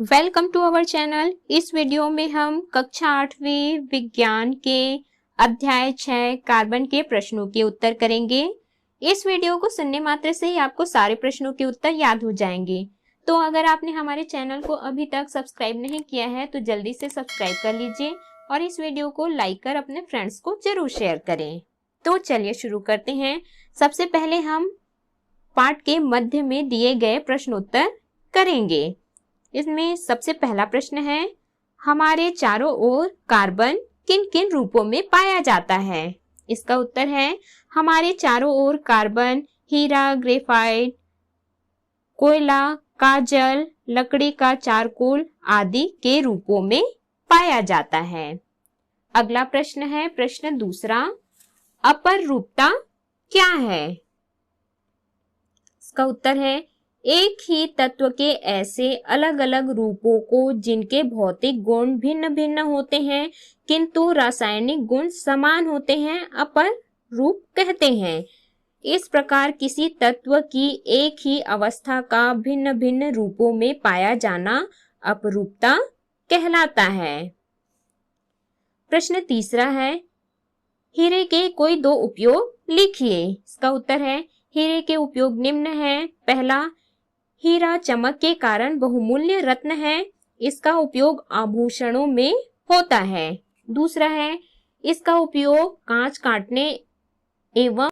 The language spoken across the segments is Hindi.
Welcome to our channel. इस वीडियो में हम कक्षा 8वीं विज्ञान के अध्याय 6 कार्बन के प्रश्नों के उत्तर करेंगे। इस वीडियो को सुनने मात्र से ही आपको सारे प्रश्नों के उत्तर याद हो जाएंगे। तो अगर आपने हमारे चैनल को अभी तक सब्सक्राइब नहीं किया है तो जल्दी से सब्सक्राइब कर लीजिए और इस वीडियो को लाइक कर अपने फ्रेंड्स को जरूर शेयर करें। तो चलिए शुरू करते हैं। सबसे पहले हम पाठ के मध्य में दिए गए प्रश्नोत्तर करेंगे। इसमें सबसे पहला प्रश्न है, हमारे चारों ओर कार्बन किन किन रूपों में पाया जाता है? इसका उत्तर है, हमारे चारों ओर कार्बन हीरा, ग्रेफाइट, कोयला, काजल, लकड़ी का चारकोल आदि के रूपों में पाया जाता है। अगला प्रश्न है प्रश्न दूसरा, अपररूपता क्या है? इसका उत्तर है, एक ही तत्व के ऐसे अलग अलग रूपों को जिनके भौतिक गुण भिन्न भिन्न होते हैं किंतु रासायनिक गुण समान होते हैं अपर रूप कहते हैं। इस प्रकार किसी तत्व की एक ही अवस्था का भिन्न भिन्न रूपों में पाया जाना अपरूपता कहलाता है। प्रश्न तीसरा है, हीरे के कोई दो उपयोग लिखिए। इसका उत्तर है, हीरे के उपयोग निम्न है। पहला, हीरा चमक के कारण बहुमूल्य रत्न है, इसका उपयोग आभूषणों में होता है। दूसरा है, इसका उपयोग कांच काटने एवं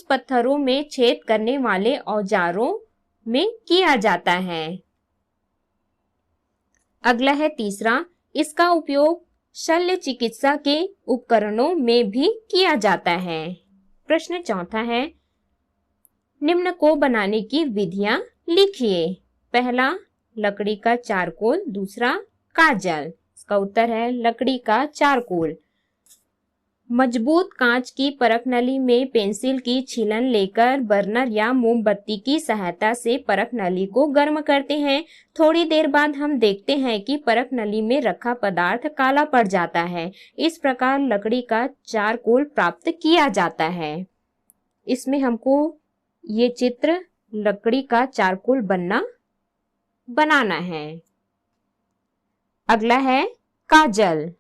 पत्थरों में छेद करने वाले औजारों में किया जाता है। अगला है तीसरा, इसका उपयोग शल्य चिकित्सा के उपकरणों में भी किया जाता है। प्रश्न चौथा है, निम्न को बनाने की विधियां लिखिए। पहला, लकड़ी का चारकोल। दूसरा, काजल। इसका उत्तर है लकड़ी का चारकोल। मजबूत कांच की परख नली में पेंसिल की छीलन लेकर बर्नर या मोमबत्ती की सहायता से परख नली को गर्म करते हैं। थोड़ी देर बाद हम देखते हैं कि परख नली में रखा पदार्थ काला पड़ जाता है। इस प्रकार लकड़ी का चारकोल प्राप्त किया जाता है। इसमें हमको ये चित्र लकड़ी का चारकोल बनाना है। अगला है काजल।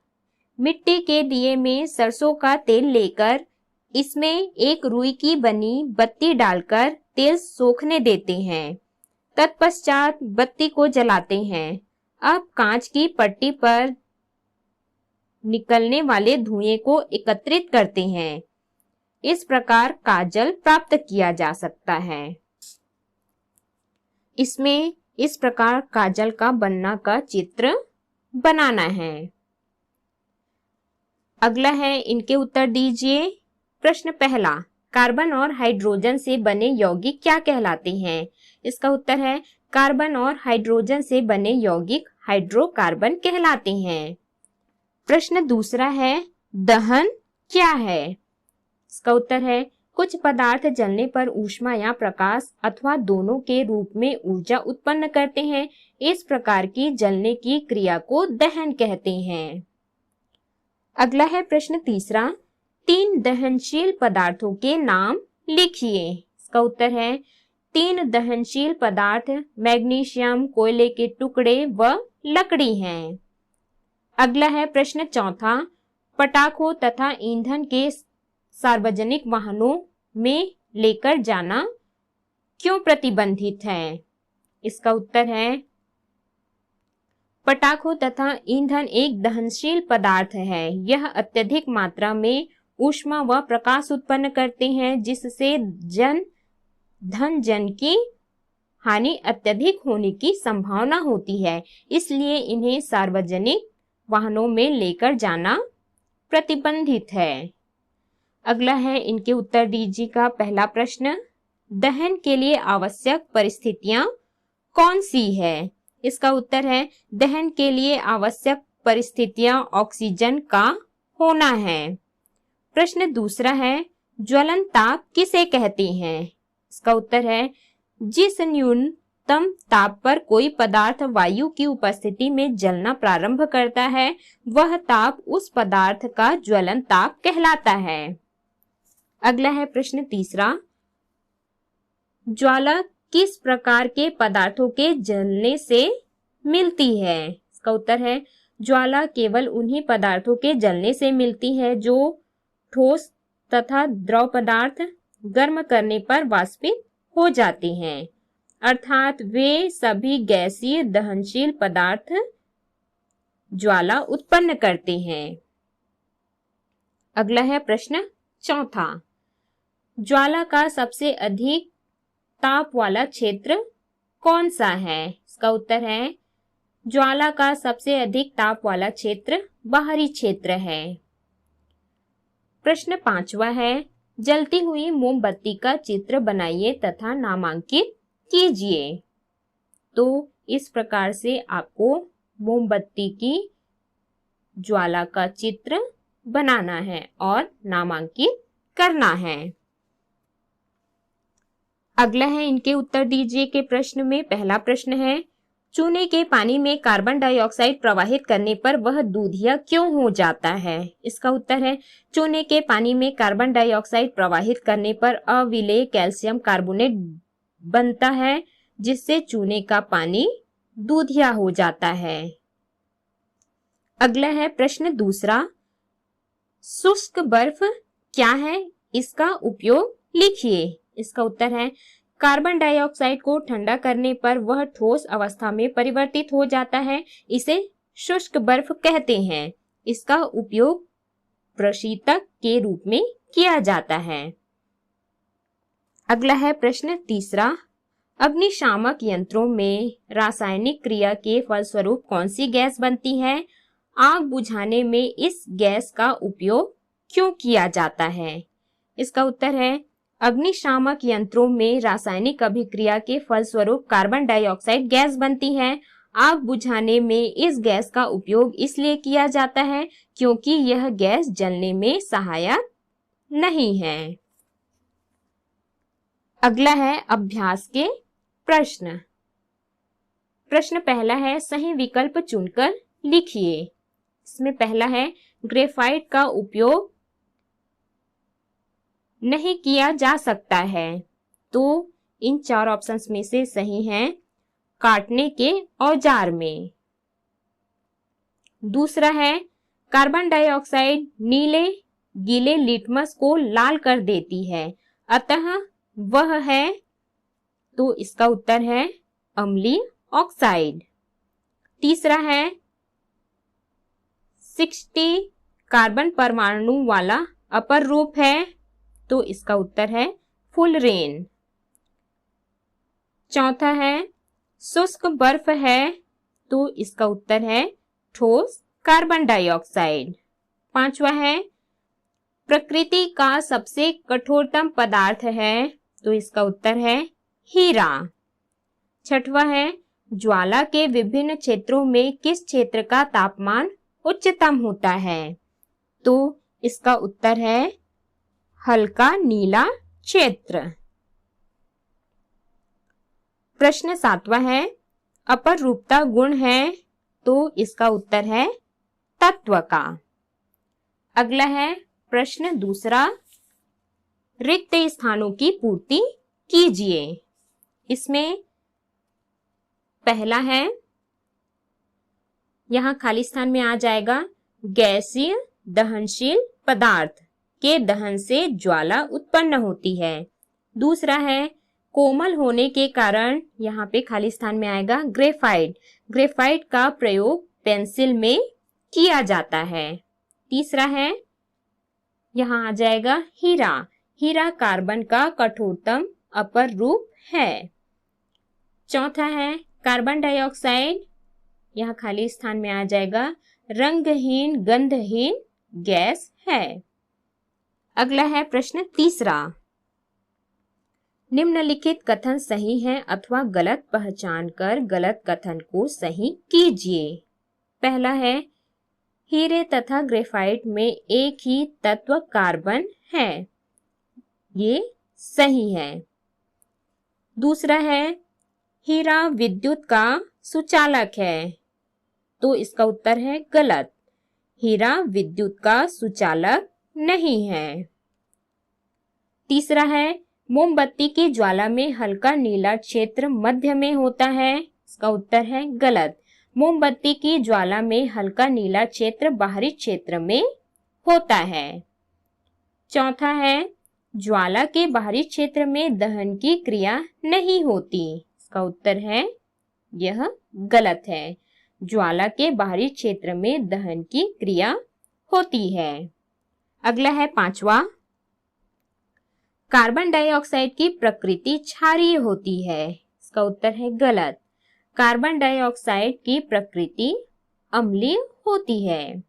मिट्टी के दिए में सरसों का तेल लेकर इसमें एक रुई की बनी बत्ती डालकर तेल सोखने देते हैं। तत्पश्चात बत्ती को जलाते हैं। अब कांच की पट्टी पर निकलने वाले धुएं को एकत्रित करते हैं। इस प्रकार काजल प्राप्त किया जा सकता है। इसमें इस प्रकार काजल का बनना का चित्र बनाना है। अगला है, इनके उत्तर दीजिए। प्रश्न पहला, कार्बन और हाइड्रोजन से बने यौगिक क्या कहलाते हैं? इसका उत्तर है, कार्बन और हाइड्रोजन से बने यौगिक हाइड्रोकार्बन कहलाते हैं। प्रश्न दूसरा है, दहन क्या है? इसका उत्तर है, कुछ पदार्थ जलने पर ऊष्मा या प्रकाश अथवा दोनों के रूप में ऊर्जा उत्पन्न करते हैं। इस प्रकार की जलने की क्रिया को दहन कहते हैं। अगला है प्रश्न तीसरा, तीन दहनशील पदार्थों के नाम लिखिए। इसका उत्तर है, तीन दहनशील पदार्थ मैग्नीशियम, कोयले के टुकड़े व लकड़ी हैं। अगला है प्रश्न चौथा, पटाखों तथा ईंधन के सार्वजनिक वाहनों में लेकर जाना क्यों प्रतिबंधित है? इसका उत्तर है, पटाखों तथा ईंधन एक दहनशील पदार्थ है। यह अत्यधिक मात्रा में ऊष्मा व प्रकाश उत्पन्न करते हैं जिससे धन की हानि अत्यधिक होने की संभावना होती है। इसलिए इन्हें सार्वजनिक वाहनों में लेकर जाना प्रतिबंधित है। अगला है, इनके उत्तर दीजिए का पहला प्रश्न, दहन के लिए आवश्यक परिस्थितियां कौन सी है? इसका उत्तर है, दहन के लिए आवश्यक परिस्थितियां ऑक्सीजन का होना है। प्रश्न दूसरा है, ज्वलन ताप किसे कहते हैं? इसका उत्तर है, जिस न्यूनतम ताप पर कोई पदार्थ वायु की उपस्थिति में जलना प्रारंभ करता है वह ताप उस पदार्थ का ज्वलन ताप कहलाता है। अगला है प्रश्न तीसरा, ज्वाला किस प्रकार के पदार्थों के जलने से मिलती है? इसका उत्तर है ज्वाला केवल उन्हीं पदार्थों के जलने से मिलती है जो ठोस तथा द्रव पदार्थ गर्म करने पर वाष्पित हो जाते हैं, अर्थात वे सभी गैसीय दहनशील पदार्थ ज्वाला उत्पन्न करते हैं। अगला है प्रश्न चौथा। ज्वाला का सबसे अधिक ताप वाला क्षेत्र कौन सा है? इसका उत्तर है ज्वाला का सबसे अधिक ताप वाला क्षेत्र बाहरी क्षेत्र है। प्रश्न पांचवा है जलती हुई मोमबत्ती का चित्र बनाइए तथा नामांकित कीजिए। तो इस प्रकार से आपको मोमबत्ती की ज्वाला का चित्र बनाना है और नामांकित करना है। अगला है इनके उत्तर दीजिए के प्रश्न में पहला प्रश्न है चूने के पानी में कार्बन डाइऑक्साइड प्रवाहित करने पर वह दूधिया क्यों हो जाता है? इसका उत्तर है चूने के पानी में कार्बन डाइऑक्साइड प्रवाहित करने पर अविलेय कैल्शियम कार्बोनेट बनता है जिससे चूने का पानी दूधिया हो जाता है। अगला है प्रश्न दूसरा शुष्क बर्फ क्या है? इसका उपयोग लिखिए। इसका उत्तर है कार्बन डाइऑक्साइड को ठंडा करने पर वह ठोस अवस्था में परिवर्तित हो जाता है, इसे शुष्क बर्फ कहते हैं। इसका उपयोग प्रशीतक के रूप में किया जाता है। अगला है प्रश्न तीसरा अग्निशामक यंत्रों में रासायनिक क्रिया के फलस्वरूप कौन सी गैस बनती है? आग बुझाने में इस गैस का उपयोग क्यों किया जाता है? इसका उत्तर है अग्निशामक यंत्रों में रासायनिक अभिक्रिया के फलस्वरूप कार्बन डाइऑक्साइड गैस बनती है। आग बुझाने में इस गैस का उपयोग इसलिए किया जाता है क्योंकि यह गैस जलने में सहायक नहीं है। अगला है अभ्यास के प्रश्न। प्रश्न पहला है सही विकल्प चुनकर लिखिए। इसमें पहला है ग्रेफाइट का उपयोग नहीं किया जा सकता है। तो इन चार ऑप्शंस में से सही है काटने के औजार में। दूसरा है कार्बन डाइऑक्साइड नीले गीले लिटमस को लाल कर देती है, अतः वह है, तो इसका उत्तर है अम्लीय ऑक्साइड। तीसरा है 60 कार्बन परमाणु वाला अपर रूप है, तो इसका उत्तर है फुलरेन। चौथा है शुष्क बर्फ है, तो इसका उत्तर है ठोस कार्बन डाइऑक्साइड। पांचवा है प्रकृति का सबसे कठोरतम पदार्थ है, तो इसका उत्तर है हीरा। छठवा है ज्वाला के विभिन्न क्षेत्रों में किस क्षेत्र का तापमान उच्चतम होता है? तो इसका उत्तर है हल्का नीला क्षेत्र। प्रश्न सातवां है अपर रूपता गुण है, तो इसका उत्तर है तत्व का। अगला है प्रश्न दूसरा रिक्त स्थानों की पूर्ति कीजिए। इसमें पहला है यहां खाली स्थान में आ जाएगा गैसीय दहनशील पदार्थ के दहन से ज्वाला उत्पन्न होती है। दूसरा है कोमल होने के कारण, यहाँ पे खाली स्थान में आएगा ग्रेफाइट। ग्रेफाइट का प्रयोग पेंसिल में किया जाता है। तीसरा है यहाँ आ जाएगा हीरा। हीरा कार्बन का कठोरतम अपर रूप है। चौथा है कार्बन डाइऑक्साइड, यहाँ खाली स्थान में आ जाएगा रंगहीन गंधहीन गैस है। अगला है प्रश्न तीसरा निम्नलिखित कथन सही है अथवा गलत पहचान कर गलत कथन को सही कीजिए। पहला है हीरे तथा ग्रेफाइट में एक ही तत्व कार्बन है, ये सही है। दूसरा है हीरा विद्युत का सुचालक है, तो इसका उत्तर है गलत। हीरा विद्युत का सुचालक नहीं है। तीसरा है मोमबत्ती की ज्वाला में हल्का नीला क्षेत्र मध्य में होता है, इसका उत्तर है गलत। मोमबत्ती की ज्वाला में हल्का नीला क्षेत्र बाहरी क्षेत्र में होता है। चौथा है ज्वाला के बाहरी क्षेत्र में दहन की क्रिया नहीं होती। इसका उत्तर है यह गलत है। ज्वाला के बाहरी क्षेत्र में दहन की क्रिया होती है। अगला है पांचवा, कार्बन डाइऑक्साइड की प्रकृति क्षारीय होती है। इसका उत्तर है गलत। कार्बन डाइऑक्साइड की प्रकृति अम्लीय होती है।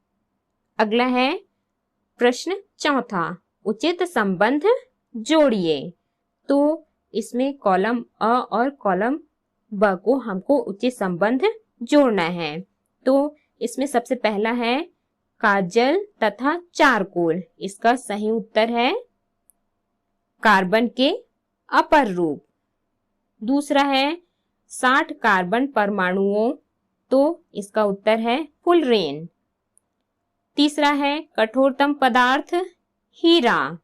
अगला है प्रश्न चौथा, उचित संबंध जोड़िए। तो इसमें कॉलम अ और कॉलम ब को हमको उचित संबंध जोड़ना है। तो इसमें सबसे पहला है काजल तथा चारकोल। इसका सही उत्तर है कार्बन के अपर रूप। दूसरा है 60 कार्बन परमाणुओं, तो इसका उत्तर है फुलरेन। तीसरा है कठोरतम पदार्थ हीरा।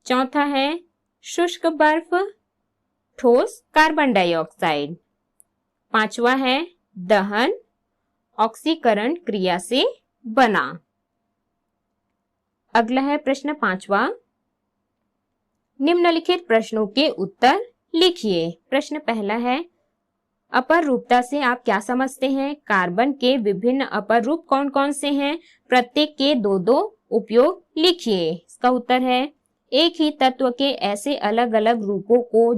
चौथा है शुष्क बर्फ, ठोस कार्बन डाइऑक्साइड। पांचवा है दहन ऑक्सीकरण क्रिया से बना। अगला है प्रश्न पांचवा, निम्नलिखित प्रश्नों के उत्तर लिखिए। प्रश्न पहला है अपर रूपता से आप क्या समझते हैं? कार्बन के विभिन्न अपर रूप कौन कौन से हैं? प्रत्येक के दो दो उपयोग लिखिए। इसका उत्तर है एक ही तत्व के ऐसे अलग अलग रूपों को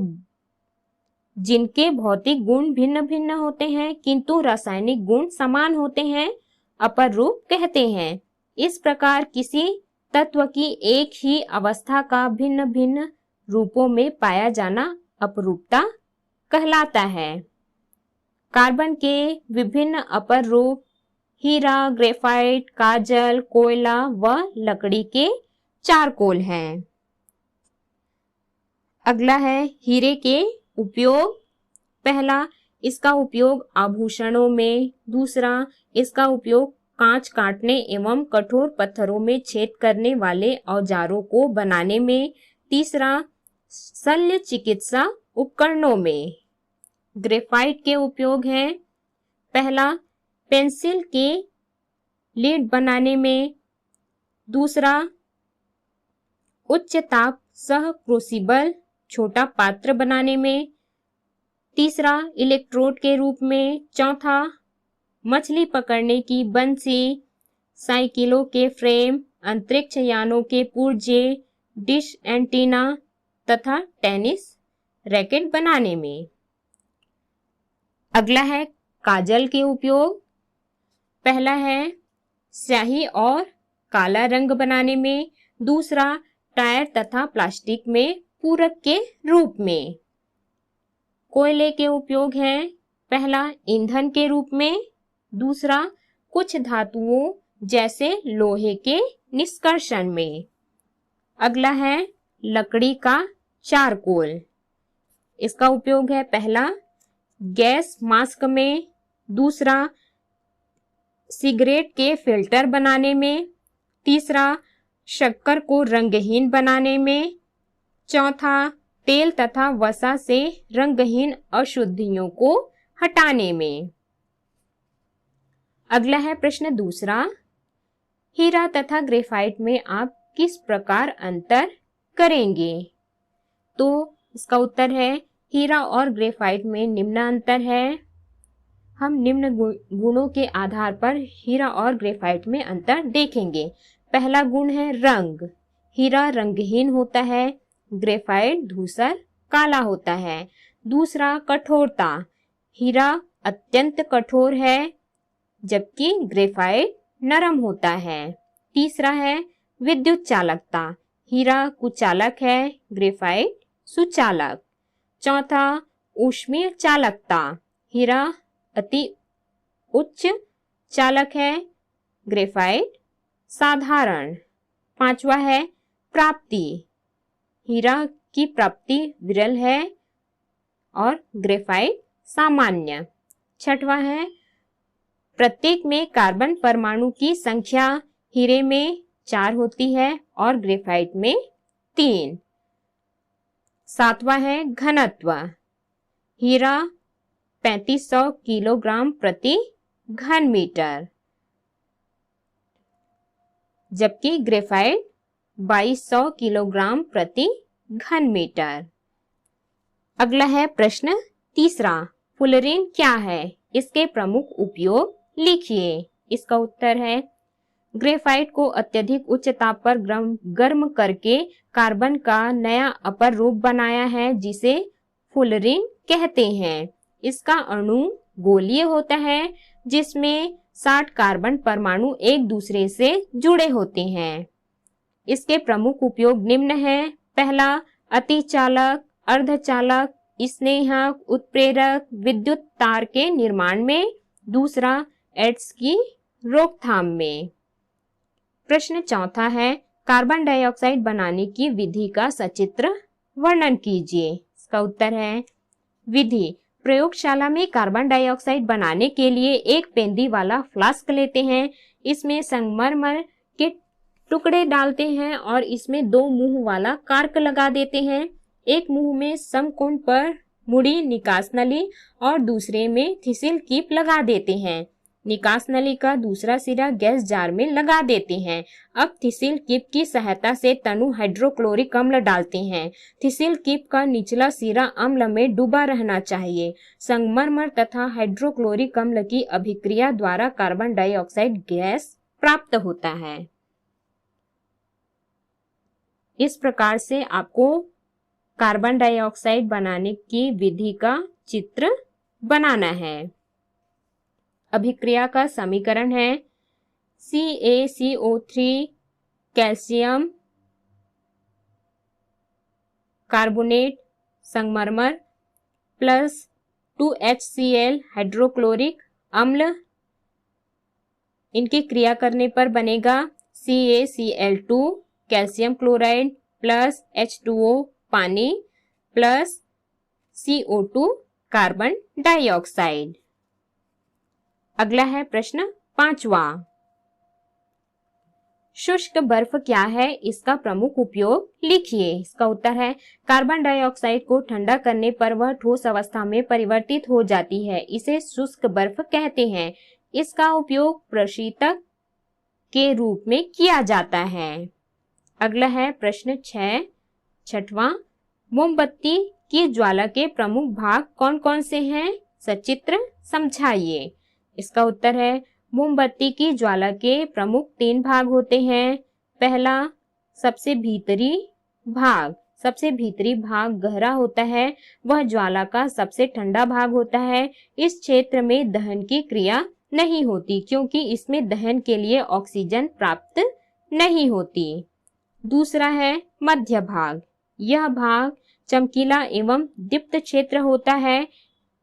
जिनके भौतिक गुण भिन्न भिन्न होते हैं किंतु रासायनिक गुण समान होते हैं अपर रूप कहते हैं। इस प्रकार किसी तत्व की एक ही अवस्था का भिन्न भिन्न रूपों में पाया जाना अपरूपता कहलाता है। कार्बन के विभिन्न अपर रूप हीरा, ग्रेफाइट, काजल, कोयला व लकड़ी के चारकोल हैं। अगला है हीरे के उपयोग। पहला, इसका उपयोग आभूषणों में। दूसरा, इसका उपयोग कांच काटने एवं कठोर पत्थरों में छेद करने वाले औजारों को बनाने में। तीसरा, शल्य चिकित्सा उपकरणों में। ग्रेफाइट के उपयोग हैं, पहला पेंसिल के लीड बनाने में। दूसरा, उच्च ताप सह क्रूसिबल छोटा पात्र बनाने में। तीसरा, इलेक्ट्रोड के रूप में। चौथा, मछली पकड़ने की बंसी, साइकिलों के फ्रेम, अंतरिक्ष यानों के पुर्जे, डिश एंटीना तथा टेनिस रैकेट बनाने में। अगला है काजल के उपयोग। पहला है स्याही और काला रंग बनाने में। दूसरा, टायर तथा प्लास्टिक में पूरक के रूप में। कोयले के उपयोग हैं, पहला ईंधन के रूप में। दूसरा, कुछ धातुओं जैसे लोहे के निष्कर्षण में। अगला है लकड़ी का चारकोल। इसका उपयोग है, पहला गैस मास्क में। दूसरा, सिगरेट के फिल्टर बनाने में। तीसरा, शक्कर को रंगहीन बनाने में। चौथा, तेल तथा वसा से रंगहीन अशुद्धियों को हटाने में। अगला है प्रश्न दूसरा, हीरा तथा ग्रेफाइट में आप किस प्रकार अंतर करेंगे? तो इसका उत्तर है हीरा और ग्रेफाइट में निम्न अंतर है। हम निम्न गुणों के आधार पर हीरा और ग्रेफाइट में अंतर देखेंगे। पहला गुण है रंग। हीरा रंगहीन होता है, ग्रेफाइट धूसर काला होता है। दूसरा, कठोरता। हीरा अत्यंत कठोर है जबकि ग्रेफाइट नरम होता है। तीसरा है विद्युत चालकता। हीरा कुचालक है, ग्रेफाइट सुचालक। चौथा, ऊष्मीय चालकता। हीरा अति उच्च चालक है, ग्रेफाइट साधारण। पांचवा है प्राप्ति। हीरा की प्राप्ति विरल है और ग्रेफाइट सामान्य। छठवा है प्रत्येक में कार्बन परमाणु की संख्या हीरे में 4 होती है और ग्रेफाइट में 3। सातवां है घनत्व। हीरा 3500 किलोग्राम प्रति घन मीटर, जबकि ग्रेफाइट 2200 किलोग्राम प्रति घन मीटर। अगला है प्रश्न तीसरा, फुलरीन क्या है, इसके प्रमुख उपयोग लिखिए। इसका उत्तर है ग्रेफाइट को अत्यधिक उच्च ताप पर गर्म करके कार्बन का नया अपर रूप बनाया है जिसे फुलरीन कहते हैं। इसका अणु गोलीय होता है जिसमें 60 कार्बन परमाणु एक दूसरे से जुड़े होते हैं। इसके प्रमुख उपयोग निम्न है। पहला, अतिचालक, अर्धचालक, स्नेहक, उत्प्रेरक, विद्युत तार के निर्माण में। दूसरा, एड्स की रोकथाम में। प्रश्न चौथा है, कार्बन डाइऑक्साइड बनाने की विधि का सचित्र वर्णन कीजिए। इसका उत्तर है विधि, प्रयोगशाला में कार्बन डाइऑक्साइड बनाने के लिए एक पेंदी वाला फ्लास्क लेते हैं, इसमें संगमरमर के टुकड़े डालते हैं और इसमें 2 मुंह वाला कार्क लगा देते हैं। एक मुंह में समकोण पर मुड़ी निकास नली और दूसरे में थिसिल कीप लगा देते हैं। निकास नली का दूसरा सिरा गैस जार में लगा देते हैं। अब थिसिल कीप की सहायता से तनु हाइड्रोक्लोरिक अम्ल डालते हैं। थिसिल कीप का निचला सिरा अम्ल में डूबा रहना चाहिए। संगमरमर तथा हाइड्रोक्लोरिक अम्ल की अभिक्रिया द्वारा कार्बन डाइऑक्साइड गैस प्राप्त होता है। इस प्रकार से आपको कार्बन डाइऑक्साइड बनाने की विधि का चित्र बनाना है। अभिक्रिया का समीकरण है CaCO3 कैल्शियम कार्बोनेट संगमरमर प्लस 2HCl हाइड्रोक्लोरिक अम्ल। इनकी क्रिया करने पर बनेगा CaCl2 calcium chloride plus H2O पानी प्लस CO2 कार्बन डाइऑक्साइड। अगला है प्रश्न पांचवा, शुष्क बर्फ क्या है, इसका प्रमुख उपयोग लिखिए। इसका उत्तर है कार्बन डाइऑक्साइड को ठंडा करने पर वह ठोस अवस्था में परिवर्तित हो जाती है, इसे शुष्क बर्फ कहते हैं। इसका उपयोग प्रशीतक के रूप में किया जाता है। अगला है प्रश्न छठवां, मोमबत्ती की ज्वाला के प्रमुख भाग कौन कौन से हैं, सचित्र समझाइए। इसका उत्तर है मोमबत्ती की ज्वाला के प्रमुख 3 भाग होते हैं। पहला, सबसे भीतरी भाग गहरा होता है, वह ज्वाला का सबसे ठंडा भाग होता है। इस क्षेत्र में दहन की क्रिया नहीं होती क्योंकि इसमें दहन के लिए ऑक्सीजन प्राप्त नहीं होती। दूसरा है मध्य भाग, यह भाग चमकीला एवं दीप्त क्षेत्र होता है।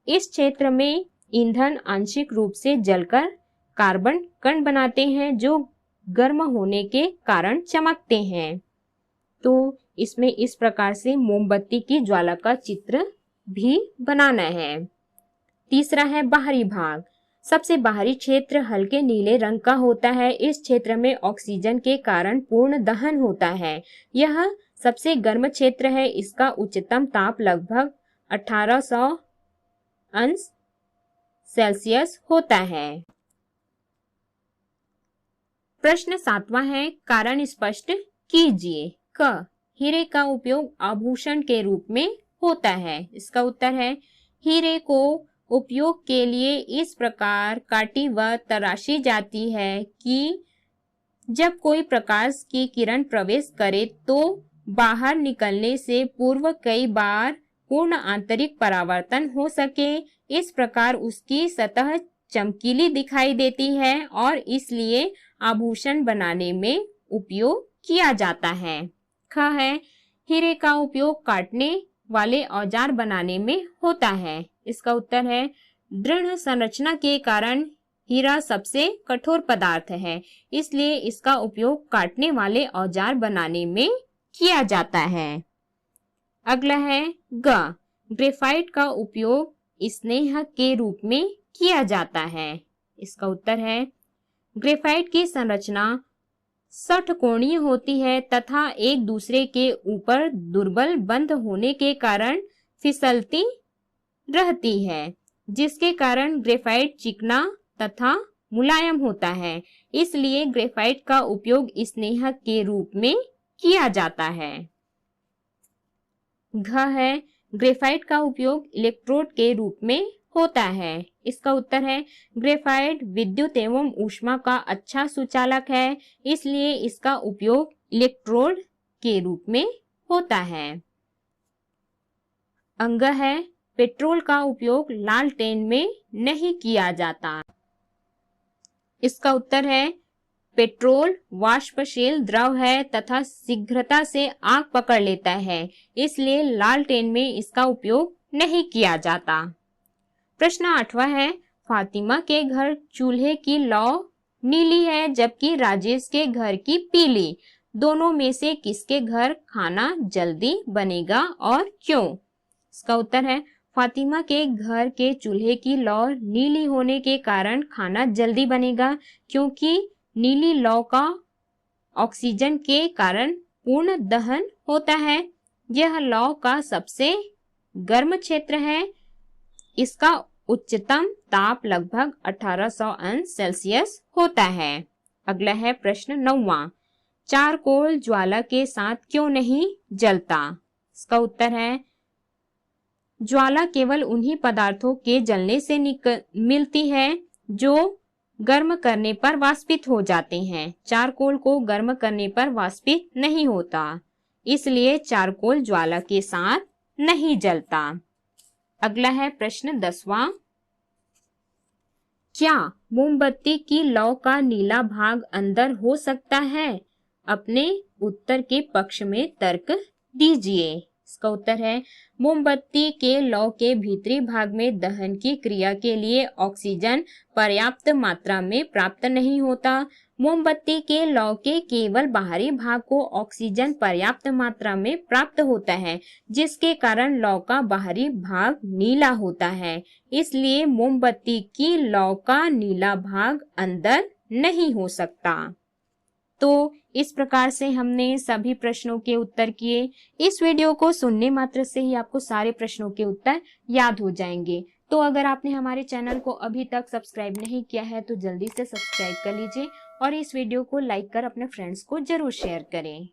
इस क्षेत्र में ईंधन आंशिक रूप से जलकर कार्बन कण बनाते हैं जो गर्म होने के कारण चमकते हैं। तो इसमें इस प्रकार से मोमबत्ती की ज्वाला का चित्र भी बनाना है। तीसरा है बाहरी भाग, सबसे बाहरी क्षेत्र हल्के नीले रंग का होता है। इस क्षेत्र में ऑक्सीजन के कारण पूर्ण दहन होता है। यह सबसे गर्म क्षेत्र है, इसका उच्चतम ताप लगभग 1800 अंश सेल्सियस होता है। प्रश्न 7वां है, कारण स्पष्ट कीजिए। क, हीरे का उपयोग आभूषण के रूप में होता है। इसका उत्तर है हीरे को उपयोग के लिए इस प्रकार काटी व तराशी जाती है कि जब कोई प्रकाश की किरण प्रवेश करे तो बाहर निकलने से पूर्व कई बार पूर्ण आंतरिक परावर्तन हो सके। इस प्रकार उसकी सतह चमकीली दिखाई देती है और इसलिए आभूषण बनाने में उपयोग किया जाता है। ख है, हीरे का उपयोग काटने वाले औजार बनाने में होता है। इसका उत्तर है दृढ़ संरचना के कारण हीरा सबसे कठोर पदार्थ है, इसलिए इसका उपयोग काटने वाले औजार बनाने में किया जाता है। अगला है ग, ग्रेफाइट का उपयोग स्नेहक के रूप में किया जाता है। इसका उत्तर है ग्रेफाइट की संरचना षटकोणीय होती है तथा एक दूसरे के ऊपर दुर्बल बंध होने के कारण फिसलती रहती है, जिसके कारण ग्रेफाइट चिकना तथा मुलायम होता है, इसलिए ग्रेफाइट का उपयोग स्नेहक के रूप में किया जाता है। घ है, ग्रेफाइट का उपयोग इलेक्ट्रोड के रूप में होता है। इसका उत्तर है ग्रेफाइट विद्युत एवं ऊष्मा का अच्छा सुचालक है, इसलिए इसका उपयोग इलेक्ट्रोड के रूप में होता है। अंग है, पेट्रोल का उपयोग लालटेन में नहीं किया जाता। इसका उत्तर है पेट्रोल वाष्पशील द्रव है तथा शीघ्रता से आग पकड़ लेता है, इसलिए लालटेन में इसका उपयोग नहीं किया जाता। प्रश्न 8वां है, फातिमा के घर चूल्हे की लौ नीली है जबकि राजेश के घर की पीली। दोनों में से किसके घर खाना जल्दी बनेगा और क्यों? इसका उत्तर है फातिमा के घर के चूल्हे की लौ नीली होने के कारण खाना जल्दी बनेगा, क्योंकि नीली लौ का ऑक्सीजन के कारण पूर्ण दहन होता है। यह लौ का सबसे गर्म क्षेत्र है। इसका उच्चतम ताप लगभग 1800 अंश सेल्सियस होता है। अगला है प्रश्न 9वां, चारकोल ज्वाला के साथ क्यों नहीं जलता? इसका उत्तर है ज्वाला केवल उन्हीं पदार्थों के जलने से मिलती है जो गर्म करने पर वाष्पित हो जाते हैं। चारकोल को गर्म करने पर वाष्पित नहीं होता, इसलिए चारकोल ज्वाला के साथ नहीं जलता। अगला है प्रश्न 10वां, क्या मोमबत्ती की लौ का नीला भाग अंदर हो सकता है? अपने उत्तर के पक्ष में तर्क दीजिए। इसका उत्तर है मोमबत्ती के लौ के भीतरी भाग में दहन की क्रिया के लिए ऑक्सीजन पर्याप्त मात्रा में प्राप्त नहीं होता। मोमबत्ती के लौ के केवल बाहरी भाग को ऑक्सीजन पर्याप्त मात्रा में प्राप्त होता है, जिसके कारण लौ का बाहरी भाग नीला होता है। इसलिए मोमबत्ती की लौ का नीला भाग अंदर नहीं हो सकता। तो इस प्रकार से हमने सभी प्रश्नों के उत्तर किए। इस वीडियो को सुनने मात्र से ही आपको सारे प्रश्नों के उत्तर याद हो जाएंगे। तो अगर आपने हमारे चैनल को अभी तक सब्सक्राइब नहीं किया है तो जल्दी से सब्सक्राइब कर लीजिए और इस वीडियो को लाइक कर अपने फ्रेंड्स को जरूर शेयर करें।